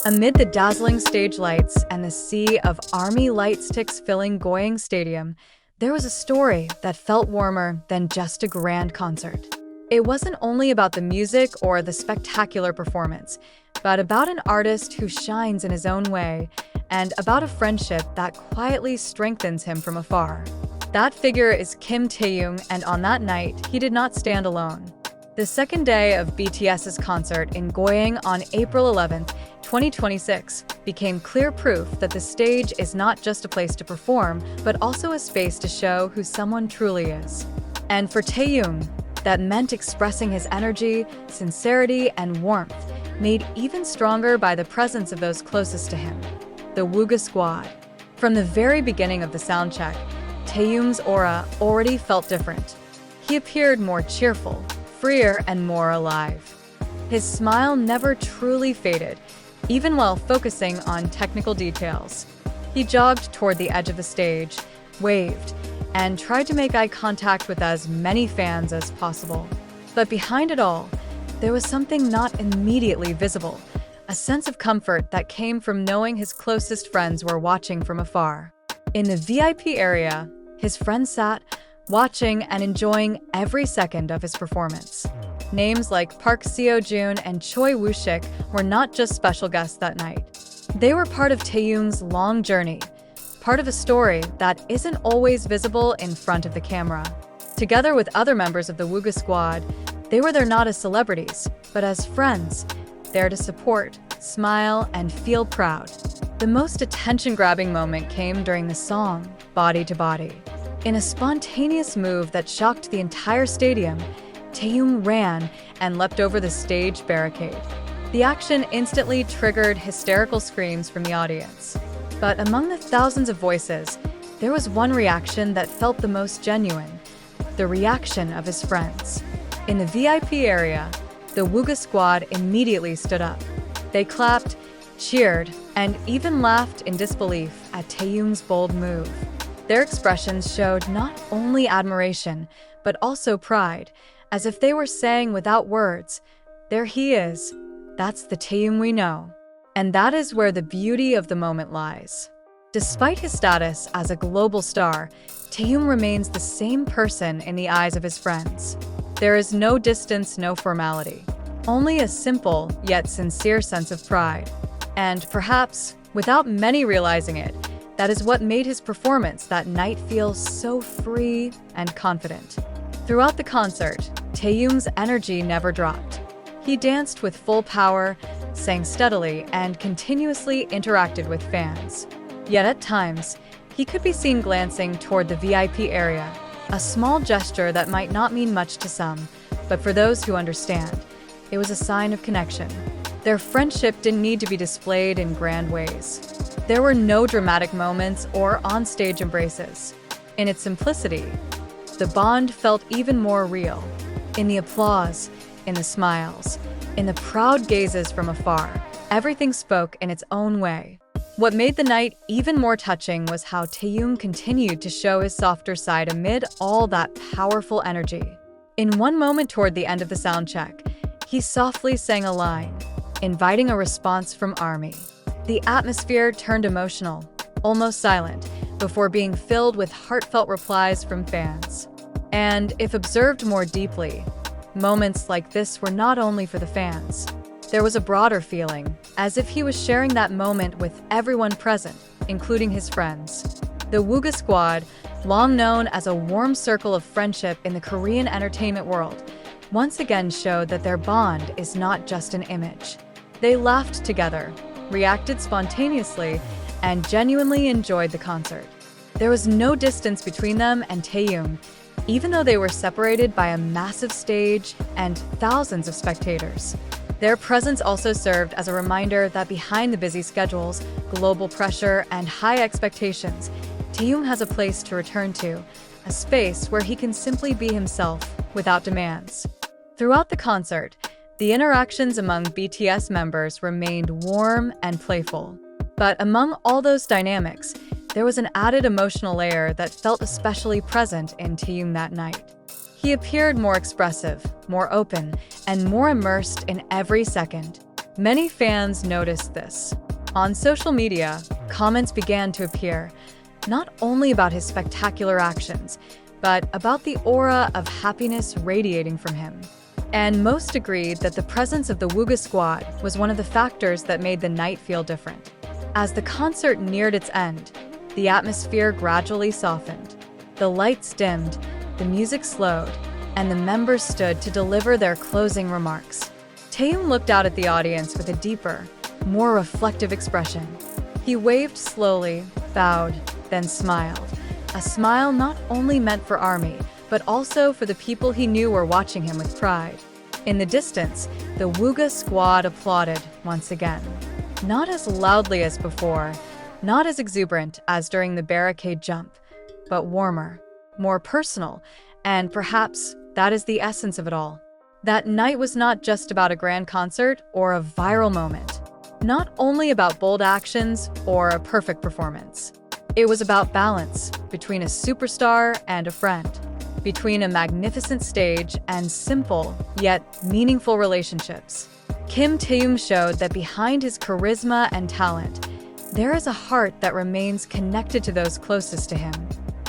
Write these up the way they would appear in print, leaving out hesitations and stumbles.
Amid the dazzling stage lights and the sea of army light sticks filling Goyang Stadium, there was a story that felt warmer than just a grand concert. It wasn't only about the music or the spectacular performance, but about an artist who shines in his own way, and about a friendship that quietly strengthens him from afar. That figure is Taehyung, and on that night, he did not stand alone. The second day of BTS's concert in Goyang on April 11th, 2026, became clear proof that the stage is not just a place to perform, but also a space to show who someone truly is. And for Taehyung, that meant expressing his energy, sincerity, and warmth, made even stronger by the presence of those closest to him, the Wuga Squad. From the very beginning of the soundcheck, Taehyung's aura already felt different. He appeared more cheerful, freer, and more alive. His smile never truly faded, even while focusing on technical details. He jogged toward the edge of the stage, waved, and tried to make eye contact with as many fans as possible. But behind it all, there was something not immediately visible, a sense of comfort that came from knowing his closest friends were watching from afar. In the VIP area, his friends sat, watching and enjoying every second of his performance. Names like Park Seo-joon and Choi Woo-shik were not just special guests that night. They were part of Taehyung's long journey, part of a story that isn't always visible in front of the camera. Together with other members of the Wuga Squad, they were there not as celebrities, but as friends, there to support, smile, and feel proud. The most attention-grabbing moment came during the song, Body to Body. In a spontaneous move that shocked the entire stadium, Taehyung ran and leapt over the stage barricade. The action instantly triggered hysterical screams from the audience. But among the thousands of voices, there was one reaction that felt the most genuine: the reaction of his friends. In the VIP area, the Wuga Squad immediately stood up. They clapped, cheered, and even laughed in disbelief at Taehyung's bold move. Their expressions showed not only admiration, but also pride, as if they were saying without words, "There he is. That's the Taehyung we know." And that is where the beauty of the moment lies. Despite his status as a global star, Taehyung remains the same person in the eyes of his friends. There is no distance, no formality, only a simple yet sincere sense of pride. And perhaps, without many realizing it, that is what made his performance that night feel so free and confident. Throughout the concert, Taehyung's energy never dropped. He danced with full power, sang steadily, and continuously interacted with fans. Yet at times, he could be seen glancing toward the VIP area, a small gesture that might not mean much to some, but for those who understand, it was a sign of connection. Their friendship didn't need to be displayed in grand ways. There were no dramatic moments or on-stage embraces. In its simplicity, the bond felt even more real. In the applause, in the smiles, in the proud gazes from afar, everything spoke in its own way. What made the night even more touching was how Taehyung continued to show his softer side amid all that powerful energy. In one moment toward the end of the soundcheck, he softly sang a line, inviting a response from ARMY. The atmosphere turned emotional, almost silent, before being filled with heartfelt replies from fans. And if observed more deeply, moments like this were not only for the fans. There was a broader feeling, as if he was sharing that moment with everyone present, including his friends. The Wuga Squad, long known as a warm circle of friendship in the Korean entertainment world, once again showed that their bond is not just an image. They laughed together, reacted spontaneously, and genuinely enjoyed the concert. There was no distance between them and Taehyung, even though they were separated by a massive stage and thousands of spectators. Their presence also served as a reminder that behind the busy schedules, global pressure, and high expectations, Taehyung has a place to return to, a space where he can simply be himself without demands. Throughout the concert, the interactions among BTS members remained warm and playful. But among all those dynamics, there was an added emotional layer that felt especially present in Taehyung that night. He appeared more expressive, more open, and more immersed in every second. Many fans noticed this. On social media, comments began to appear, not only about his spectacular actions, but about the aura of happiness radiating from him. And most agreed that the presence of the Wuga Squad was one of the factors that made the night feel different. As the concert neared its end, the atmosphere gradually softened. The lights dimmed, the music slowed, and the members stood to deliver their closing remarks. Taehyung looked out at the audience with a deeper, more reflective expression. He waved slowly, bowed, then smiled. A smile not only meant for ARMY, but also for the people he knew were watching him with pride. In the distance, the Wuga Squad applauded once again. Not as loudly as before, not as exuberant as during the barricade jump, but warmer, more personal, and perhaps that is the essence of it all. That night was not just about a grand concert or a viral moment, not only about bold actions or a perfect performance. It was about balance between a superstar and a friend, between a magnificent stage and simple yet meaningful relationships. Kim Taehyung showed that behind his charisma and talent, there is a heart that remains connected to those closest to him.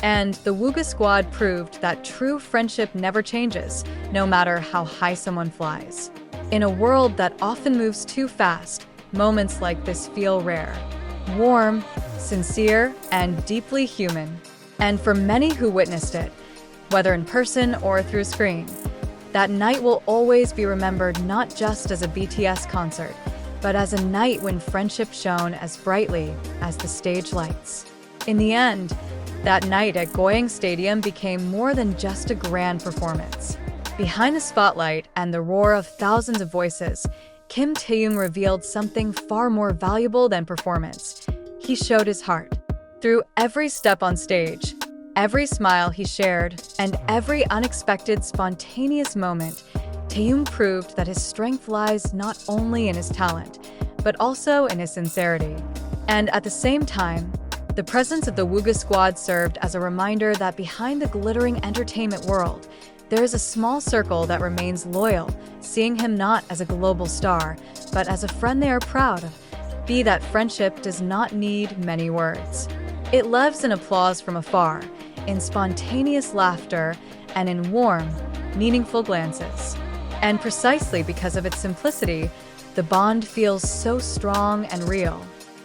And the Wuga Squad proved that true friendship never changes, no matter how high someone flies. In a world that often moves too fast, moments like this feel rare. Warm, sincere, and deeply human. And for many who witnessed it, whether in person or through screen, that night will always be remembered not just as a BTS concert, but as a night when friendship shone as brightly as the stage lights. In the end, that night at Goyang Stadium became more than just a grand performance. Behind the spotlight and the roar of thousands of voices, Kim Taehyung revealed something far more valuable than performance. He showed his heart. Through every step on stage, every smile he shared, and every unexpected, spontaneous moment, Taehyung proved that his strength lies not only in his talent, but also in his sincerity. And at the same time, the presence of the Wuga Squad served as a reminder that behind the glittering entertainment world, there is a small circle that remains loyal, seeing him not as a global star, but as a friend they are proud of. Be that friendship does not need many words. It lives in applause from afar, in spontaneous laughter, and in warm, meaningful glances. And precisely because of its simplicity, the bond feels so strong and real.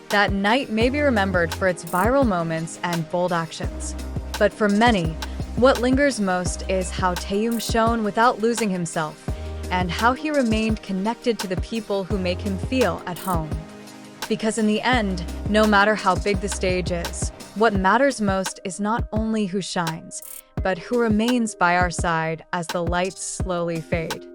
That night may be remembered for its viral moments and bold actions. But for many, what lingers most is how Taehyung shone without losing himself, and how he remained connected to the people who make him feel at home. Because in the end, no matter how big the stage is, what matters most is not only who shines, but who remains by our side as the lights slowly fade.